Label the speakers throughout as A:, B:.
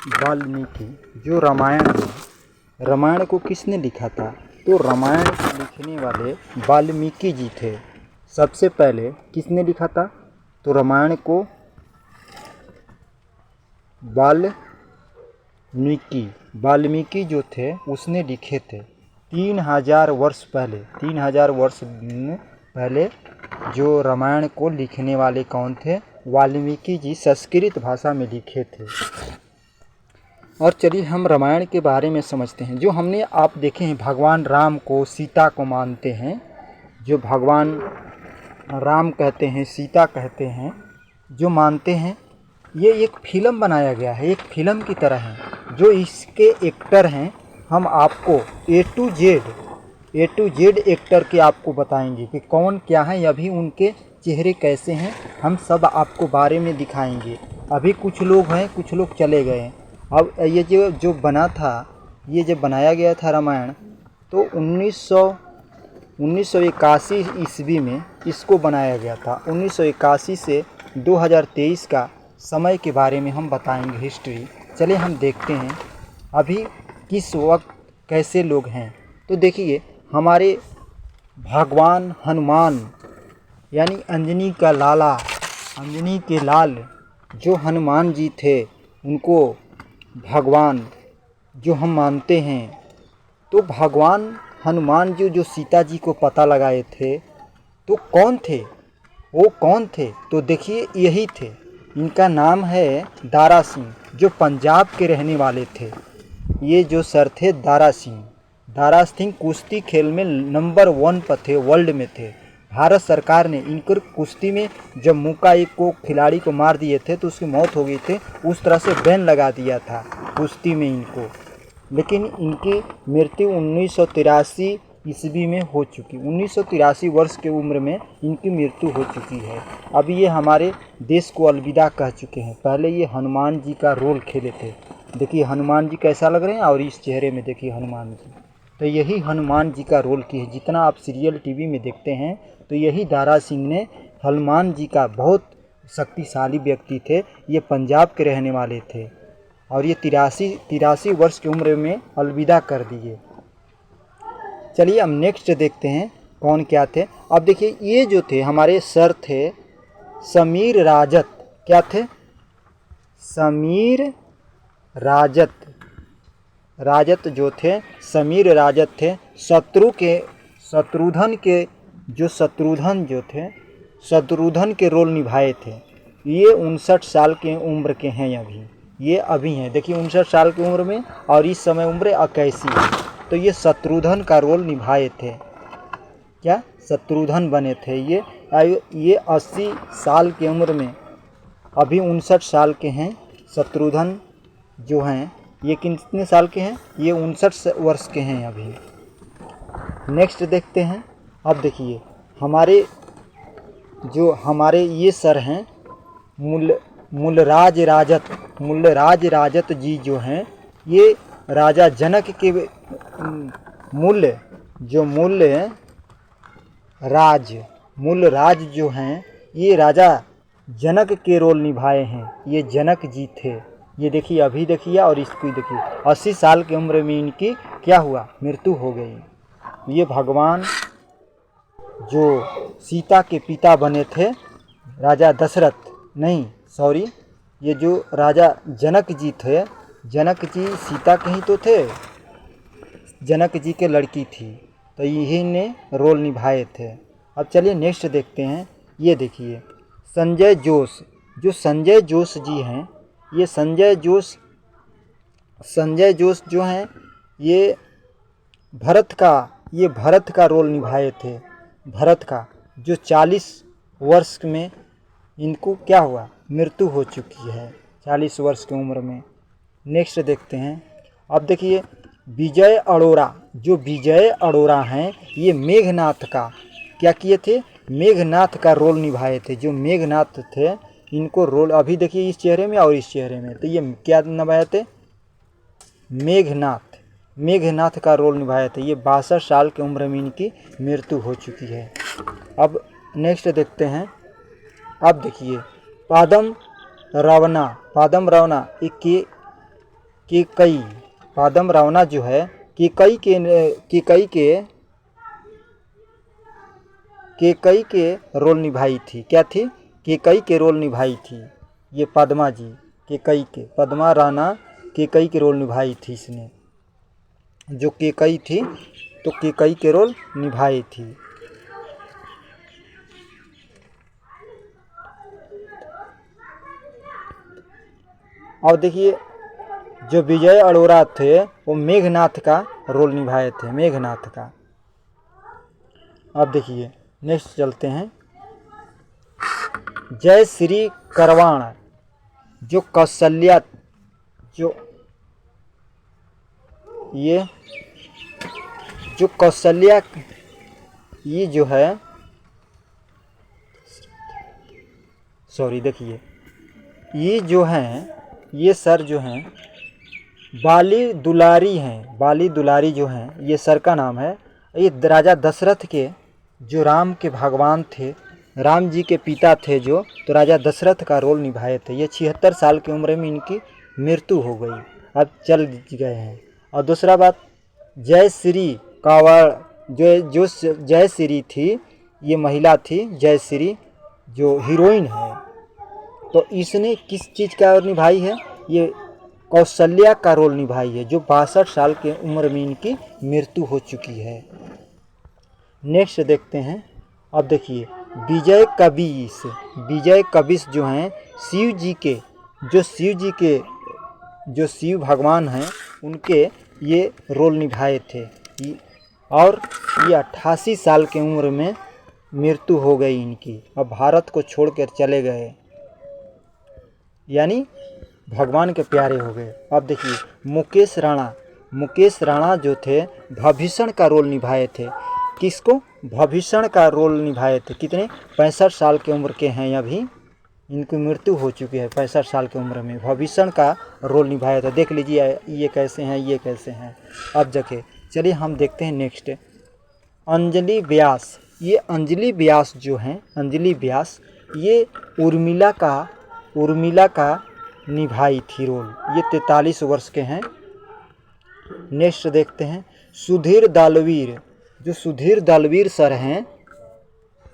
A: वाल्मीकि जो रामायण है, रामायण को किसने लिखा था? तो रामायण को लिखने वाले वाल्मीकि जी थे। सबसे पहले किसने लिखा था? तो रामायण को वाल्मीकि जो थे उसने लिखे थे 3000 वर्ष पहले। 3000 वर्ष पहले जो रामायण को लिखने वाले कौन थे? वाल्मीकि जी संस्कृत भाषा में लिखे थे। और चलिए हम रामायण के बारे में समझते हैं। जो हमने आप देखे हैं, भगवान राम को सीता को मानते हैं, जो भगवान राम कहते हैं, सीता कहते हैं, जो मानते हैं, ये एक फिल्म बनाया गया है, एक फिल्म की तरह है। जो इसके एक्टर हैं, हम आपको ए टू जेड एक्टर के आपको बताएंगे कि कौन क्या है, अभी उनके चेहरे कैसे हैं, हम सब आपको बारे में दिखाएंगे। अभी कुछ लोग हैं, कुछ लोग चले गए। अब ये जो बना था, ये जब बनाया गया था रामायण, तो 1981 ईस्वी में इसको बनाया गया था। 1981 से 2023 का समय के बारे में हम बताएंगे, हिस्ट्री। चलिए हम देखते हैं अभी किस वक्त कैसे लोग हैं। तो देखिए, हमारे भगवान हनुमान यानी अंजनी का लाला, अंजनी के लाल जो हनुमान जी थे, उनको भगवान जो हम मानते हैं, तो भगवान हनुमान जी जो सीता जी को पता लगाए थे, तो कौन थे? वो कौन थे? तो देखिए, यही थे। इनका नाम है दारा सिंह, जो पंजाब के रहने वाले थे। ये जो सर थे दारा सिंह कुश्ती खेल में नंबर 1 पर थे, वर्ल्ड में थे। भारत सरकार ने इनको कुश्ती में जब मुक्का एक को खिलाड़ी को मार दिए थे तो उसकी मौत हो गई थी, उस तरह से बैन लगा दिया था कुश्ती में इनको। लेकिन इनकी मृत्यु 1983 ईस्वी में हो चुकी। 1983 वर्ष की उम्र में इनकी मृत्यु हो चुकी है। अब ये हमारे देश को अलविदा कह चुके हैं। पहले ये हनुमान जी का रोल खेले थे। देखिए हनुमान जी कैसा लग रहे हैं, और इस चेहरे में देखिए हनुमान जी, तो यही हनुमान जी का रोल किए। जितना आप सीरियल टीवी में देखते हैं, तो यही दारा सिंह ने हनुमान जी का, बहुत शक्तिशाली व्यक्ति थे। ये पंजाब के रहने वाले थे और ये 83 वर्ष की उम्र में अलविदा कर दिए। चलिए हम नेक्स्ट देखते हैं कौन क्या थे। अब देखिए, ये जो थे हमारे सर थे समीर राजत। क्या थे? समीर राजत जो थे, समीर राजत थे। शत्रुघ्न के रोल निभाए थे। ये 59 साल के उम्र के हैं अभी। ये अभी हैं, देखिए 59 साल की उम्र में, और इस समय उम्र 81 है। तो ये शत्रुघ्न का रोल निभाए थे। क्या? शत्रुघ्न बने थे। ये 80 साल की उम्र में, अभी 59 साल के हैं। शत्रुघ्न जो हैं, ये कितने साल के हैं? ये 59 वर्ष के हैं अभी। नेक्स्ट देखते हैं। अब देखिए, हमारे ये सर हैं मूलराज राजत जी जो हैं, ये राजा जनक के मूलराज जो हैं, ये राजा जनक के रोल निभाए हैं। ये जनक जी थे। ये देखिए, अभी देखिए, और इसको देखिए, 80 साल की उम्र में इनकी क्या हुआ? मृत्यु हो गई। ये भगवान जो सीता के पिता बने थे, राजा दशरथ, नहीं सॉरी, ये जो राजा जनक जी थे, जनक जी सीता के ही तो थे, जनक जी के लड़की थी, तो यही ने रोल निभाए थे। अब चलिए नेक्स्ट देखते हैं। ये देखिए, संजय जोश जी हैं, ये संजय जोश जो हैं, ये भरत का रोल निभाए थे। भरत का, जो 40 वर्ष में इनको क्या हुआ? मृत्यु हो चुकी है 40 वर्ष की उम्र में। नेक्स्ट देखते हैं। अब देखिए, विजय अरोरा हैं, ये मेघनाथ का क्या किए थे? मेघनाथ का रोल निभाए थे। जो मेघनाथ थे, इनको रोल अभी देखिए, इस चेहरे में और इस चेहरे में, तो ये क्या निभाए थे? मेघनाथ का रोल निभाए थे। ये 62 साल की उम्र में इनकी मृत्यु हो चुकी है। अब नेक्स्ट देखते हैं। अब देखिए, पादम रावणा केकई, पद्म रावणा जो है केकई के रोल निभाई थी। क्या थी? केकई के रोल निभाई थी। ये पद्मा जी पद्मा राणा केकई के रोल निभाई थी इसने, जो केकई थी तो केकई के रोल निभाई थी। और देखिए जो विजय अरोरा थे वो मेघनाथ का रोल निभाए थे, मेघनाथ का। अब देखिए नेक्स्ट चलते हैं। जय श्री करवाण, जो कौशल्या, जो ये जो कौशल्या, ये जो है देखिए ये जो हैं, ये सर जो हैं बाली दुलारी हैं। बाली दुलारी जो हैं ये सर का नाम है। ये राजा दशरथ के जो राम के भगवान थे, राम जी के पिता थे जो, तो राजा दशरथ का रोल निभाए थे। ये 76 साल की उम्र में इनकी मृत्यु हो गई, अब चल गए हैं। और दूसरा बात, जय श्री कांवड़, जो जय श्री थी, ये महिला थी जय श्री, जो हीरोइन है, तो इसने किस चीज़ का रोल निभाई है? ये कौशल्या का रोल निभाई है, जो 62 साल की उम्र में इनकी मृत्यु हो चुकी है। नेक्स्ट देखते हैं। अब देखिए विजय कबीस जो हैं शिव जी के, जो शिव भगवान हैं उनके ये रोल निभाए थे। और ये 88 साल की उम्र में मृत्यु हो गई इनकी, अब भारत को छोड़कर चले गए, यानी भगवान के प्यारे हो गए। अब देखिए मुकेश राणा जो थे भीषण का रोल निभाए थे। किसको? भीषण का रोल निभाए थे। कितने? 65 साल की उम्र के हैं अभी, इनकी मृत्यु हो चुकी है 65 साल की उम्र में। भीषण का रोल निभाया था। देख लीजिए ये कैसे हैं, ये कैसे हैं। अब देखिए चलिए हम देखते हैं नेक्स्ट। अंजलि व्यास, ये अंजलि व्यास जो हैं, अंजलि व्यास ये उर्मिला का निभाई थी रोल। ये 43 वर्ष के हैं। नेक्स्ट देखते हैं सुधीर दालवीर, जो सुधीर दालवीर सर हैं,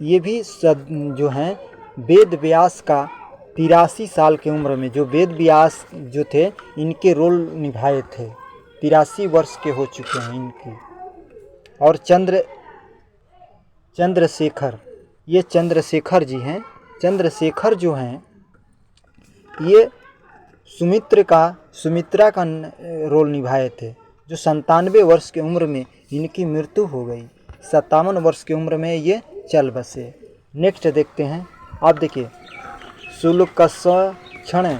A: ये भी जो हैं वेद व्यास का 83 साल की उम्र में, जो वेद व्यास जो थे इनके रोल निभाए थे। 83 वर्ष के हो चुके हैं इनकी। और चंद्रशेखर, ये चंद्रशेखर जी हैं। चंद्रशेखर जो हैं ये सुमित्रा का रोल निभाए थे, जो 97 वर्ष की उम्र में इनकी मृत्यु हो गई। 57 वर्ष की उम्र में ये चल बसे। नेक्स्ट देखते हैं। आप देखिए सुलक्षण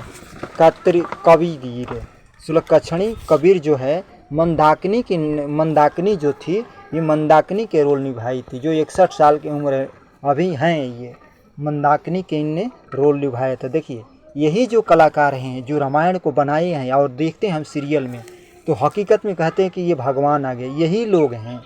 A: कबीर जो है मंदाकिनी जो थी, ये मंदाकिनी के रोल निभाई थी, जो 61 साल की उम्र अभी हैं। ये मंदाकिनी के इनने रोल निभाया था। देखिए यही जो कलाकार हैं जो रामायण को बनाए हैं और देखते हैं हम सीरियल में, तो हकीकत में कहते हैं कि ये भगवान आ गए, यही लोग हैं।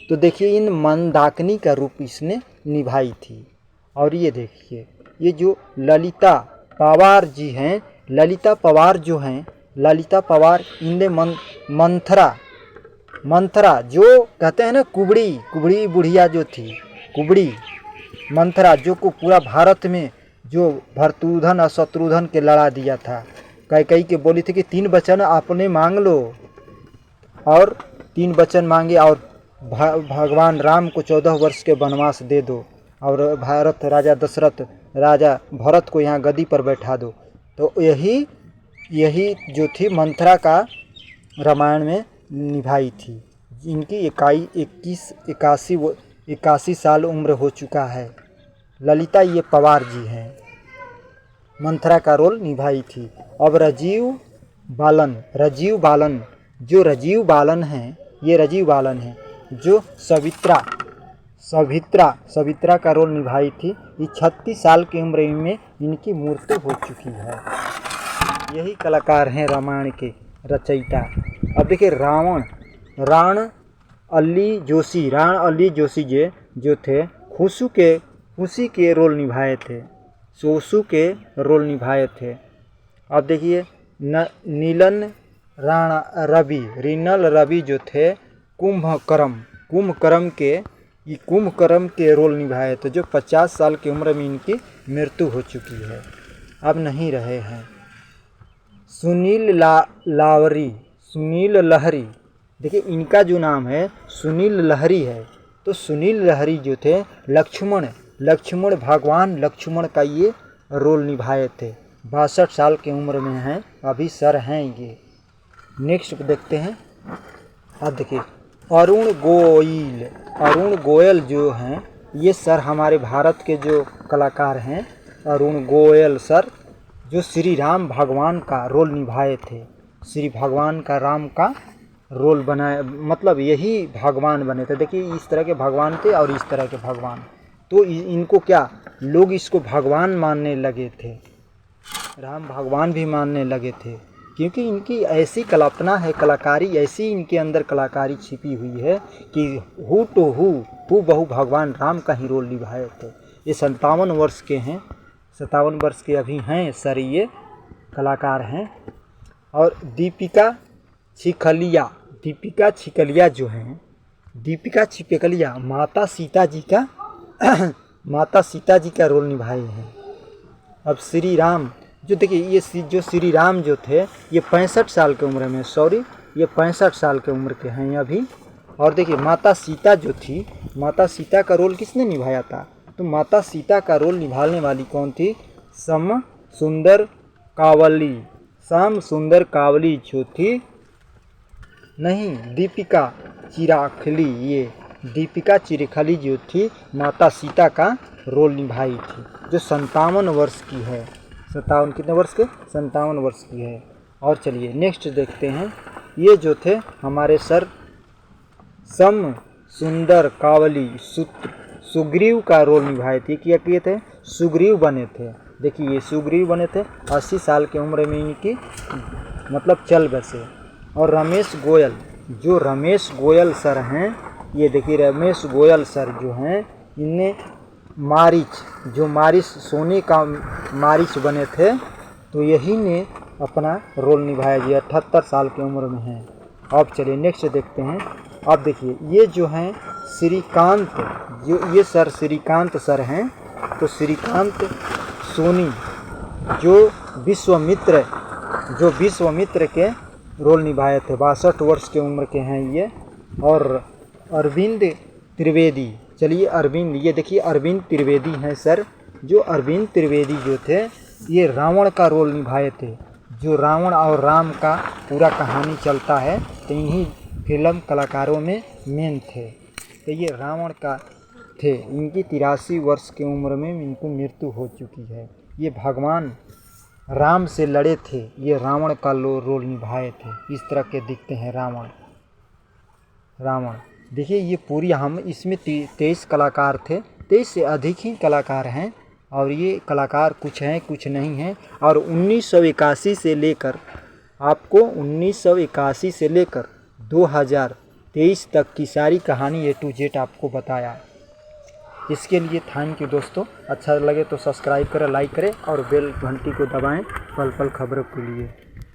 A: तो देखिए इन मंदाकिनी का रूप इसने निभाई थी। और ये देखिए ये जो ललिता पवार जी हैं, ललिता पवार जो हैं, ललिता पवार इनने मंथरा जो कहते हैं ना, कुबड़ी बुढ़िया जो थी, कुबड़ी मंथरा, जो को पूरा भारत में जो भरतुधन और शत्रुधन के लड़ा दिया था। कई के बोली थी कि 3 वचन आपने मांग लो, और 3 वचन मांगे और भगवान राम को 14 वर्ष के वनवास दे दो, और राजा दशरथ राजा भरत को यहाँ गद्दी पर बैठा दो। तो यही जो थी मंथरा का रामायण में निभाई थी। इनकी 81 साल उम्र हो चुका है। ललिता ये पवार जी हैं, मंथरा का रोल निभाई थी। अब राजीव बालन हैं, ये राजीव बालन हैं जो सवित्रा का रोल निभाई थी। ये 36 साल की उम्र में इनकी मृत्यु हो चुकी है। यही कलाकार हैं रामायण के रचयिता। अब देखिए राण अली जोशी जो थे खुशी के रोल निभाए थे, सोसू के रोल निभाए थे। अब देखिए राणा रवि, रीनल रवि जो थे कुंभकर्ण के रोल निभाए थे, जो 50 साल की उम्र में इनकी मृत्यु हो चुकी है, अब नहीं रहे हैं। सुनील लहरी, देखिए इनका जो नाम है सुनील लहरी है। तो सुनील लहरी जो थे लक्ष्मण भगवान लक्ष्मण का ये रोल निभाए थे। 62 साल की उम्र में हैं, अभी सर हैं ये। नेक्स्ट देखते हैं। अब देखिए अरुण गोयल जो हैं, ये सर हमारे भारत के जो कलाकार हैं, अरुण गोयल सर, जो श्री राम भगवान का रोल निभाए थे। श्री भगवान का राम का रोल बनाया, मतलब यही भगवान बने थे। देखिए इस तरह के भगवान थे और इस तरह के भगवान, तो इनको क्या लोग इसको भगवान मानने लगे थे, राम भगवान भी मानने लगे थे, क्योंकि इनकी ऐसी कल्पना है, कलाकारी ऐसी इनके अंदर कलाकारी छिपी हुई है कि हू बहु भगवान राम का ही रोल निभाए थे। ये 57 वर्ष के हैं, 57 वर्ष के अभी हैं सर, ये कलाकार हैं। और दीपिका छिकलिया जो हैं, दीपिका छिकलिया माता सीता जी का रोल निभाए हैं। अब श्री राम जो देखिए, ये जो श्री राम जो थे, ये 65 साल की उम्र में, ये 65 साल की उम्र के हैं अभी। और देखिए माता सीता जो थी, माता सीता का रोल किसने निभाया था? तो माता सीता का रोल निभाने वाली कौन थी? श्याम सुंदर कावली जो थी, नहीं, दीपिका चिरखली जो थी, माता सीता का रोल निभाई थी, जो 57 वर्ष की है। 57 कितने वर्ष के? 57 वर्ष की है। और चलिए नेक्स्ट देखते हैं। ये जो थे हमारे सर श्याम सुंदर कावली सुग्रीव का रोल निभाए थे। क्या किए थे? सुग्रीव बने थे। देखिए ये सुग्रीव बने थे, 80 साल की उम्र में इनकी मतलब चल बसे। और रमेश गोयल सर हैं, ये देखिए रमेश गोयल सर जो हैं, इनने मारिच सोने का मारिच बने थे, तो यही ने अपना रोल निभाया। ये 78 साल की उम्र में हैं। अब चलिए नेक्स्ट देखते हैं। अब देखिए ये जो हैं श्रीकांत, ये सर श्रीकांत सर हैं। तो श्रीकांत सोनी जो विश्वामित्र के रोल निभाए थे, 62 वर्ष की उम्र के हैं ये। और अरविंद त्रिवेदी, चलिए अरविंद, ये देखिए अरविंद त्रिवेदी हैं सर। जो अरविंद त्रिवेदी जो थे, ये रावण का रोल निभाए थे। जो रावण और राम का पूरा कहानी चलता है, तो इन्हीं फिल्म कलाकारों में मेन थे। तो ये रावण का थे। इनकी 83 वर्ष की उम्र में इनको मृत्यु हो चुकी है। ये भगवान राम से लड़े थे, ये रावण का रोल निभाए थे। इस तरह के दिखते हैं रावण। देखिए ये पूरी, हम इसमें 23 कलाकार थे, 23 से अधिक ही कलाकार हैं। और ये कलाकार कुछ हैं कुछ नहीं हैं। और 1981 से लेकर 2023 तक की सारी कहानी A to Z आपको बताया। इसके लिए थैंक यू दोस्तों। अच्छा लगे तो सब्सक्राइब करें, लाइक करें और बेल घंटी को दबाएं पल पल खबरों के लिए।